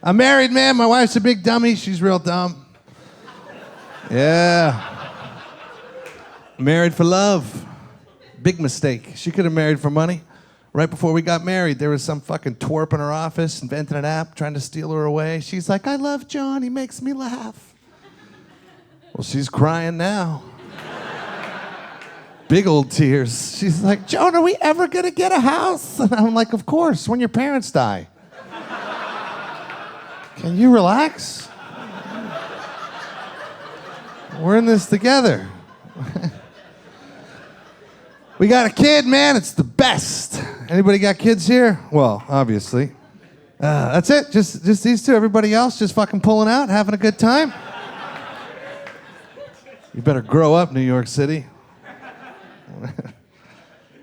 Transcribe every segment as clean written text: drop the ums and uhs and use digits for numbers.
I'm married, man. My wife's a big dummy. She's real dumb. Yeah. Married for love. Big mistake. She could have married for money. Right before we got married, there was some fucking twerp in her office, invented an app, trying to steal her away. She's like, I love John. He makes me laugh. Well, she's crying now. Big old tears. She's like, Joan, are we ever gonna get a house? And I'm like, of course, when your parents die. Can you relax? We're in this together. We got a kid, man. It's the best. Anybody got kids here? Well, obviously. That's it. Just these two. Everybody else just fucking pulling out, having a good time. You better grow up, New York City.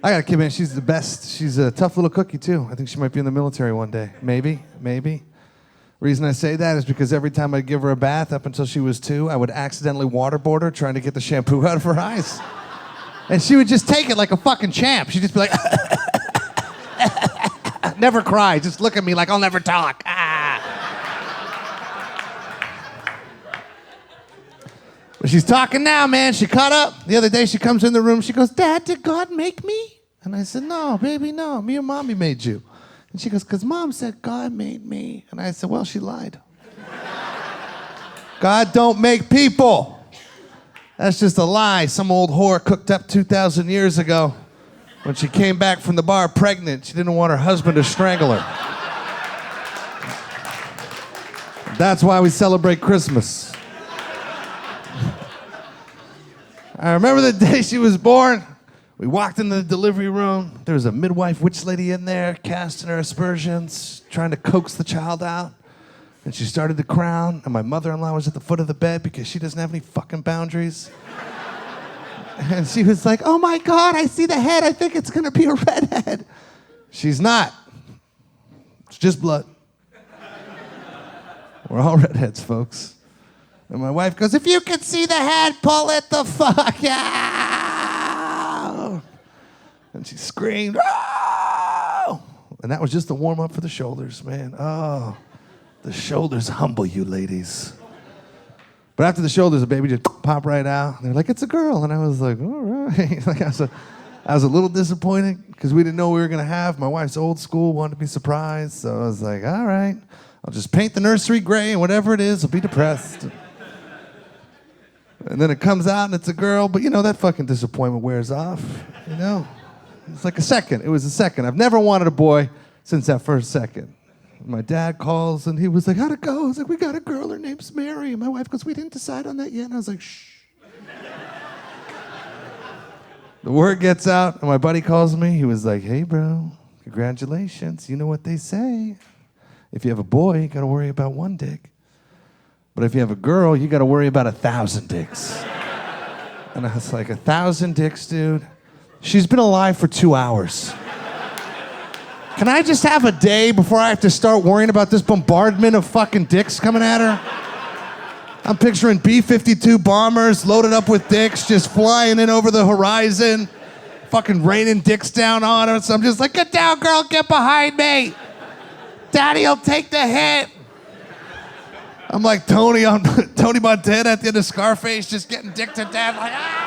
I got a kid, man. She's the best. She's a tough little cookie, too. I think she might be in the military one day. Maybe. Reason I say that is because every time I'd give her a bath up until she was 2, I would accidentally waterboard her trying to get the shampoo out of her eyes. And she would just take it like a fucking champ. She'd just be like, never cry. Just look at me like I'll never talk. But she's talking now, man. She caught up. The other day she comes in the room. She goes, Dad, did God make me? And I said, no, baby, no. Me and Mommy made you. And she goes, because Mom said God made me. And I said, well, she lied. God don't make people. That's just a lie some old whore cooked up 2,000 years ago when she came back from the bar pregnant. She didn't want her husband to strangle her. That's why we celebrate Christmas. I remember the day she was born. We walked into the delivery room. There was a midwife witch lady in there casting her aspersions, trying to coax the child out. And she started to crown, and my mother-in-law was at the foot of the bed because she doesn't have any fucking boundaries. And she was like, oh my God, I see the head. I think it's gonna be a redhead. She's not. It's just blood. We're all redheads, folks. And my wife goes, if you could see the head, pull it the fuck out. And she screamed, oh! And that was just the warm-up for the shoulders, man. Oh. The shoulders humble you, ladies. But after the shoulders, the baby just popped right out. They're like, it's a girl. And I was like, all right. Like I was a little disappointed because we didn't know what we were going to have. My wife's old school, wanted to be surprised. So I was like, all right. I'll just paint the nursery gray and whatever it is, I'll be depressed. And then it comes out and it's a girl. But, you know, that fucking disappointment wears off, you know? It's like a second. It was a second. I've never wanted a boy since that first second. My dad calls, and he was like, how'd it go? I was like, we got a girl, her name's Mary. And my wife goes, we didn't decide on that yet. And I was like, shh. The word gets out, and my buddy calls me. He was like, hey, bro, congratulations. You know what they say. If you have a boy, you got to worry about 1 dick. But if you have a girl, you got to worry about 1,000 dicks. And I was like, 1,000 dicks, dude? She's been alive for 2 hours. Can I just have a day before I have to start worrying about this bombardment of fucking dicks coming at her? I'm picturing B-52 bombers loaded up with dicks just flying in over the horizon, fucking raining dicks down on her. So I'm just like, get down, girl, get behind me. Daddy'll take the hit. I'm like Tony Montana at the end of Scarface, just getting dick to death, like, ah!